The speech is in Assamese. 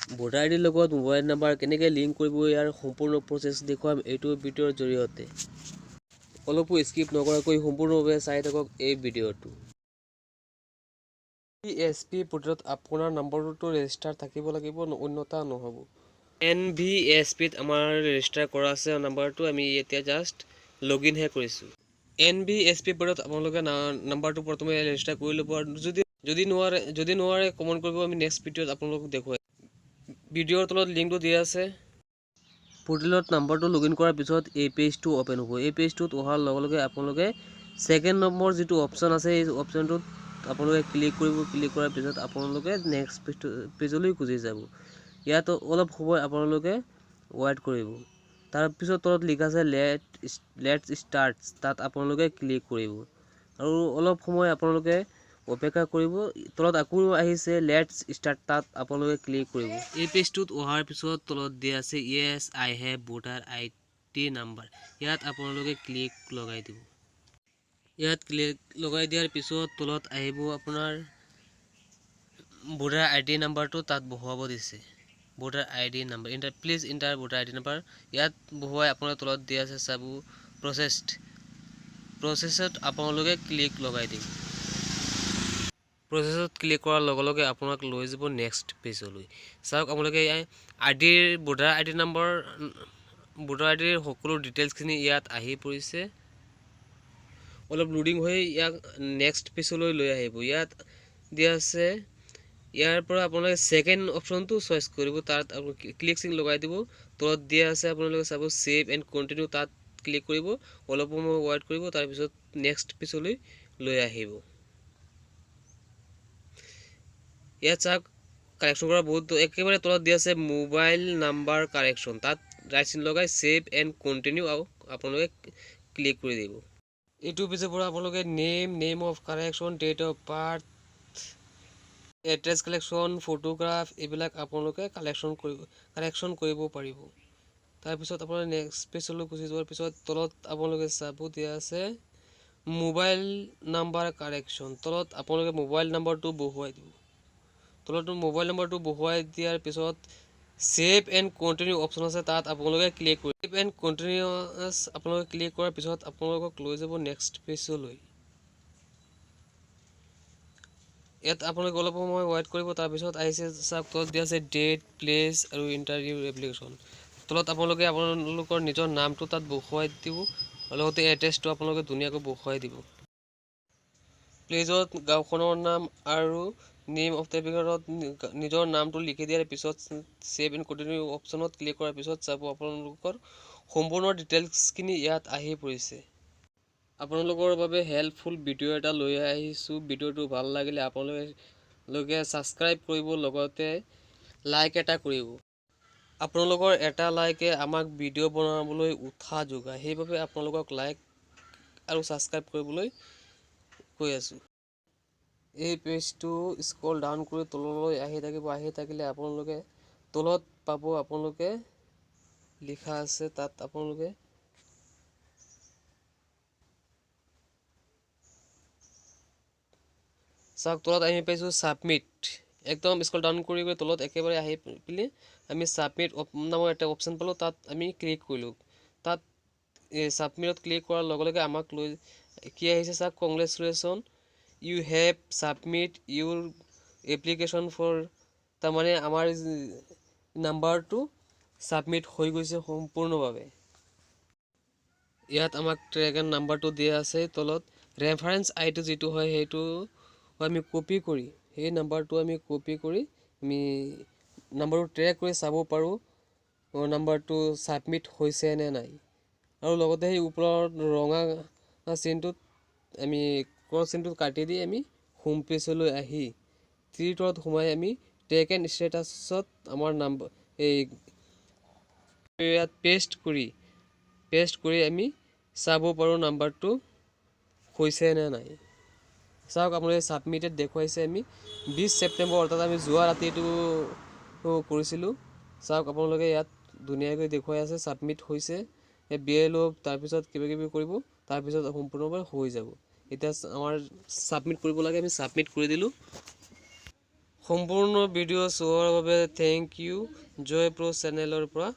ভোটাৰ আইডিৰ লগত মোবাইল নাম্বাৰ কেনেকৈ লিংক কৰিব ইয়াৰ সম্পূৰ্ণ প্ৰচেছ দেখুৱাম এইটো ভিডিঅ'ৰ জৰিয়তে। অলপো স্কিপ নকৰাকৈ সম্পূৰ্ণভাৱে চাই থাকক এই ভিডিঅ'টো। NVSP পৰ্টেলত আপোনাৰ নম্বৰটো ৰেজিষ্টাৰ থাকিব লাগিব, অন্যথা নহ'ব। NVSPত আমাৰ ৰেজিষ্টাৰ কৰা আছে নম্বৰটো, আমি এতিয়া জাষ্ট লগইনহে কৰিছোঁ। NVSP পৰ্টেলত আপোনালোকে নম্বৰটো প্ৰথমে ৰেজিষ্টাৰ কৰি ল'ব, আৰু যদি নোৱাৰে কমেণ্ট কৰিব, আমি নেক্সট ভিডিঅ'ত আপোনালোকক দেখুৱাই। ভিডিঅ'ৰ তলত লিংকটো দিয়া আছে। পৰ্টেলত নম্বৰটো লগইন কৰাৰ পিছত এই পেজটো অ'পেন হ'ব। এই পেজটোত অহাৰ লগে লগে আপোনালোকে ছেকেণ্ড নম্বৰ যিটো অপশ্যন আছে এই অপশ্যনটোত আপোনালোকে ক্লিক কৰিব। ক্লিক কৰাৰ পিছত আপোনালোকে নেক্সট পেজলৈ গুচি যাব। ইয়াত অলপ সময় আপোনালোকে ৱেইট কৰিব। তাৰপিছত তলত লিখা আছে লেটছ ষ্টাৰ্ট, তাত আপোনালোকে ক্লিক কৰিব আৰু অলপ সময় আপোনালোকে অপেক্ষা কৰিব। তলত আকৌ আহিছে লেটছ ষ্টাৰ্ট, তাত আপোনালোকে ক্লিক কৰিব। এই পেজটোত অহাৰ পিছত তলত দিয়া আছে য়েছ আই হেভ ভোটাৰ আইডি নাম্বাৰ, ইয়াত আপোনালোকে ক্লিক লগাই দিব। ইয়াত ক্লিক লগাই দিয়াৰ পিছত তলত আহিব আপোনাৰ ভোটাৰ আইডি নাম্বাৰটো, তাত বহুৱাব দিছে voter ID number, please inter voter ID number. ইয়াত বহুৱাই আপোনাৰ তলত দিয়া আছে চাব প্ৰচেছত আপোনালোকে ক্লিক লগাই দিব। প্ৰচেছত ক্লিক কৰাৰ লগে লগে আপোনাক লৈ যাব নেক্সট পেজলৈ। চাওক আপোনালোকে ভোটাৰ আইডিৰ সকলো ডিটেইলছখিনি ইয়াত আহি পৰিছে। অলপ লোডিং হৈ ইয়াক নেক্সট পেজলৈ লৈ আহিব। ইয়াত দিয়া আছে, ইয়াৰ পৰা আপোনালোকে ছেকেণ্ড অপশ্যনটো চইচ কৰিব, তাত ক্লিক লগাই দিব। তলত দিয়া আছে আপোনালোকে চাব ছেভ এণ্ড কণ্টিনিউ, তাত ক্লিক কৰিব। অলপ সময় ৱেইট কৰিব, তাৰপিছত নেক্সট পেজলৈ লৈ আহিব। ইয়াত চাওক কাৰেকশ্যন কৰা বহুত, একেবাৰে তলত দিয়া আছে মোবাইল নাম্বাৰ কাৰেকশ্যন, তাত ৰাইট চিন লগাই ছেভ এণ্ড কণ্টিনিউ আপোনালোকে ক্লিক কৰি দিব। এইটো পেজৰ পৰা আপোনালোকে name of correction, date of birth, address collection, photograph এইবিলাক আপোনালোকে কাৰেকশ্যন কৰিব পাৰিব। তাৰপিছত আপোনাৰ নেক্সট পেজলৈ গুচি যোৱাৰ পিছত তলত আপোনালোকে চাব দিয়া আছে মোবাইল নাম্বাৰ কাৰেকশ্যন, তলত আপোনালোকে মোবাইল নাম্বাৰটো বহুৱাই দিব। তলত মোবাইল নাম্বাৰটো বহুৱাই দিয়াৰ পিছত ছেভ এণ্ড কণ্টিনিউ অপশ্যন আছে, তাত আপোনালোকে ক্লিক কৰিব। ছেভ এণ্ড কণ্টিনিউছ আপোনালোকে ক্লিক কৰাৰ পিছত আপোনালোকক লৈ যাব নেক্সট পেজলৈ। ইয়াত আপোনালোকে অলপ সময় ৱেইট কৰিব। তাৰপিছত আহিছে চাওক তলত দিয়া আছে ডেট, প্লেচ আৰু ইণ্টাৰভিউ এপ্লিকেশ্যন। তলত আপোনালোকে আপোনালোকৰ নিজৰ নামটো তাত বহুৱাই দিব, লগতে এড্ৰেছটো আপোনালোকে ধুনীয়াকৈ বহুৱাই দিব। প্লেজত গাঁওখনৰ নাম আৰু নেম অফ দ্য এপ্লিকেশ্যনত নিজৰ নামটো লিখি দিয়াৰ পিছত ছেভ এণ্ড কণ্টিনিউ অপশ্যনত ক্লিক কৰাৰ পিছত চাব আপোনালোকৰ সম্পূৰ্ণ ডিটেইলছখিনি ইয়াত আহি পৰিছে। আপোনালোকৰ বাবে হেল্পফুল ভিডিঅ' এটা লৈ আহিছোঁ। ভিডিঅ'টো ভাল লাগিলে আপোনালোকে ছাবস্ক্ৰাইব কৰিব, লগতে লাইক এটা কৰিব। আপোনালোকৰ এটা লাইকে আমাক ভিডিঅ' বনাবলৈ উৎসাহ যোগায়, সেইবাবে আপোনালোকক লাইক আৰু ছাবস্ক্ৰাইব কৰিবলৈ কৈ আছোঁ। এই পেজটো স্ক্ৰল ডাউন কৰি তললৈ আহি থাকিলে আপোনালোকে তলত পাব, আপোনালোকে লিখা আছে তাত আপোনালোকে চাওক তলত আমি পাইছোঁ ছাবমিট। একদম স্ক্ৰল ডাউন কৰি তলত একেবাৰে আহি পেলাই আমি ছাবমিট নামৰ এটা অপশ্যন পালোঁ, তাত আমি ক্লিক কৰিলোঁ। তাত ছাবমিটত ক্লিক কৰাৰ লগে লগে আমাক লৈ কি আহিছে চাওক, congratulation you have submit your application for, তাৰমানে আমাৰ নাম্বাৰটো ছাবমিট হৈ গৈছে সম্পূৰ্ণভাৱে। ইয়াত আমাক ট্ৰেক নাম্বাৰটো দিয়া আছে, তলত ৰেফাৰেঞ্চ আইডি যিটো হয় সেইটো আমি কপি কৰি, সেই নাম্বাৰটো আমি কপি কৰি আমি নাম্বাৰটো ট্ৰেক কৰি চাব পাৰোঁ নাম্বাৰটো ছাবমিট হৈছে নে নাই। আৰু লগতে সেই ওপৰত ৰঙা চিনটোত আমি ক্ৰছ চিনটোত কাটি দি আমি হোম পেজলৈ আহি থ্ৰীৰ তলত সোমাই আমি ট্ৰেক এণ্ড ষ্টেটাছত আমাৰ নাম্বাৰ ইয়াত পেষ্ট কৰি আমি চাব পাৰোঁ নাম্বাৰটো হৈছে নে নাই। চাওক আপোনালোকে ছাবমিটেড দেখুৱাইছে, আমি 20 ছেপ্টেম্বৰ অৰ্থাৎ আমি যোৱা ৰাতি এইটো কৰিছিলোঁ। চাওক আপোনালোকে ইয়াত ধুনীয়াকৈ দেখুৱাই আছে ছাবমিট হৈছে। BLO তাৰপিছত কিবাকিবি কৰিব, তাৰপিছত সম্পূৰ্ণভাৱে হৈ যাব। এতিয়া আমাৰ ছাবমিট কৰিব লাগে, আমি ছাবমিট কৰি দিলোঁ। সম্পূৰ্ণ ভিডিঅ' চোৱাৰ বাবে থেংক ইউ জয় প্ৰ চেনেলৰ পৰা।